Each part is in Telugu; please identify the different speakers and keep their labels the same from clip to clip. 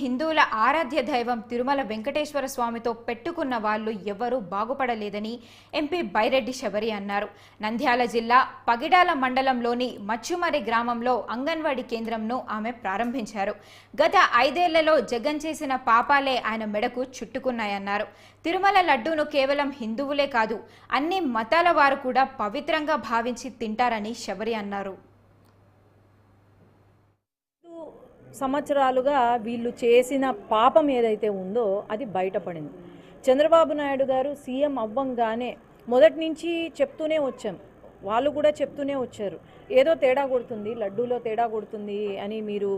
Speaker 1: హిందువుల ఆరాధ్య దైవం తిరుమల వెంకటేశ్వర స్వామితో పెట్టుకున్న వాళ్ళు ఎవరూ బాగుపడలేదని ఎంపీ బైరెడ్డి శబరి అన్నారు. నంద్యాల జిల్లా పగిడాల మండలంలోని మచ్చుమరి గ్రామంలో అంగన్వాడీ కేంద్రంను ఆమె ప్రారంభించారు. గత 5 ఏళ్లలో జగన్ చేసిన పాపాలే ఆయన మెడకు చుట్టుకున్నాయన్నారు. తిరుమల లడ్డూను కేవలం హిందువులే కాదు, అన్ని మతాల వారు కూడా పవిత్రంగా భావించి తింటారని శబరి అన్నారు.
Speaker 2: సంవత్సరాలుగా వీళ్ళు చేసిన పాపం ఏదైతే ఉందో అది బయటపడింది. చంద్రబాబు నాయుడు గారు సీఎం అవ్వంగానే మొదటి నుంచి చెప్తూనే వచ్చాం, వాళ్ళు కూడా చెప్తూనే వచ్చారు, ఏదో తేడా కొడుతుంది, లడ్డూలో తేడా కొడుతుంది అని మీరు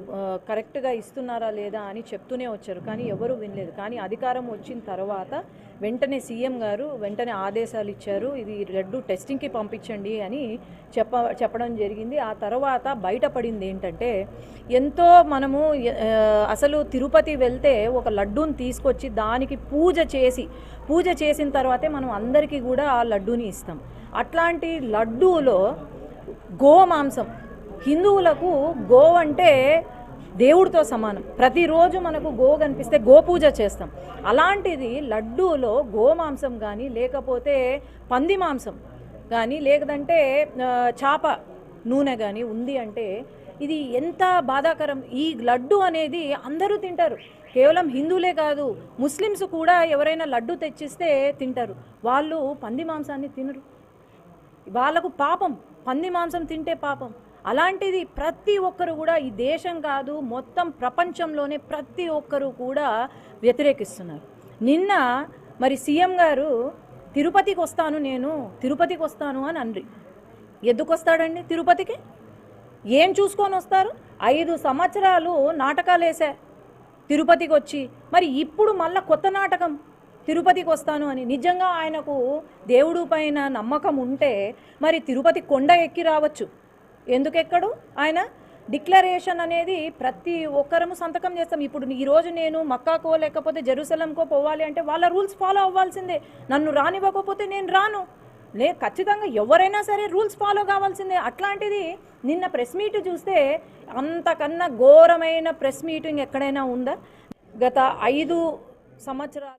Speaker 2: కరెక్ట్గా ఇస్తున్నారా లేదా అని చెప్తూనే వచ్చారు. కానీ ఎవరు వినలేదు. కానీ అధికారం వచ్చిన తర్వాత వెంటనే సీఎం గారు వెంటనే ఆదేశాలు ఇచ్చారు, ఇది లడ్డు టెస్టింగ్కి పంపించండి అని చెప్పడం జరిగింది. ఆ తర్వాత బయటపడింది ఏంటంటే, ఎంతో మనము అసలు తిరుపతి వెళ్తే ఒక లడ్డూని తీసుకొచ్చి దానికి పూజ చేసిన తర్వాతే మనం అందరికీ కూడా ఆ లడ్డూని ఇస్తాం. అట్లాంటి లడ్డూలో గోమాంసం, హిందువులకు గో అంటే దేవుడితో సమానం. ప్రతిరోజు మనకు గో కనిపిస్తే గోపూజ చేస్తాం. అలాంటిది లడ్డూలో గోమాంసం కానీ, లేకపోతే పంది మాంసం కానీ, లేదంటే చాప నూనె కానీ ఉంది అంటే ఇది ఎంత బాధాకరం. ఈ లడ్డు అనేది అందరూ తింటారు, కేవలం హిందువులే కాదు, ముస్లిమ్స్ కూడా ఎవరైనా లడ్డు తెచ్చిస్తే తింటారు. వాళ్ళు పంది మాంసాన్ని తినరు, వాళ్ళకు పాపం, పంది మాంసం తింటే పాపం. అలాంటిది ప్రతి ఒక్కరు కూడా, ఈ దేశం కాదు మొత్తం ప్రపంచంలోనే ప్రతి ఒక్కరు కూడా వ్యతిరేకిస్తున్నారు. నిన్న మరి సీఎం గారు తిరుపతికి వస్తాను అని అన్రి. ఎందుకు వస్తాడండి తిరుపతికి? ఏం చూసుకొని వస్తారు? 5 సంవత్సరాలు నాటకాలు వేసా తిరుపతికి వచ్చి, మరి ఇప్పుడు మళ్ళీ కొత్త నాటకం తిరుపతికి వస్తాను అని. నిజంగా ఆయనకు దేవుడు పైన నమ్మకం ఉంటే మరి తిరుపతి కొండ ఎక్కి రావచ్చు. ఎందుకు ఎక్కడు? ఆయన డిక్లరేషన్ అనేది ప్రతి ఒక్కరము సంతకం చేస్తాం. ఇప్పుడు ఈరోజు నేను మక్కాకో లేకపోతే జెరూసలంకో పోవాలి అంటే వాళ్ళ రూల్స్ ఫాలో అవ్వాల్సిందే. నన్ను రానివ్వకపోతే నేను రాను. ఖచ్చితంగా ఎవరైనా సరే రూల్స్ ఫాలో కావాల్సిందే. అట్లాంటిది నిన్న ప్రెస్ మీట్ చూస్తే అంతకన్నా ఘోరమైన ప్రెస్ మీటింగ్ ఎక్కడైనా ఉందా? గత 5 సంవత్సరాలు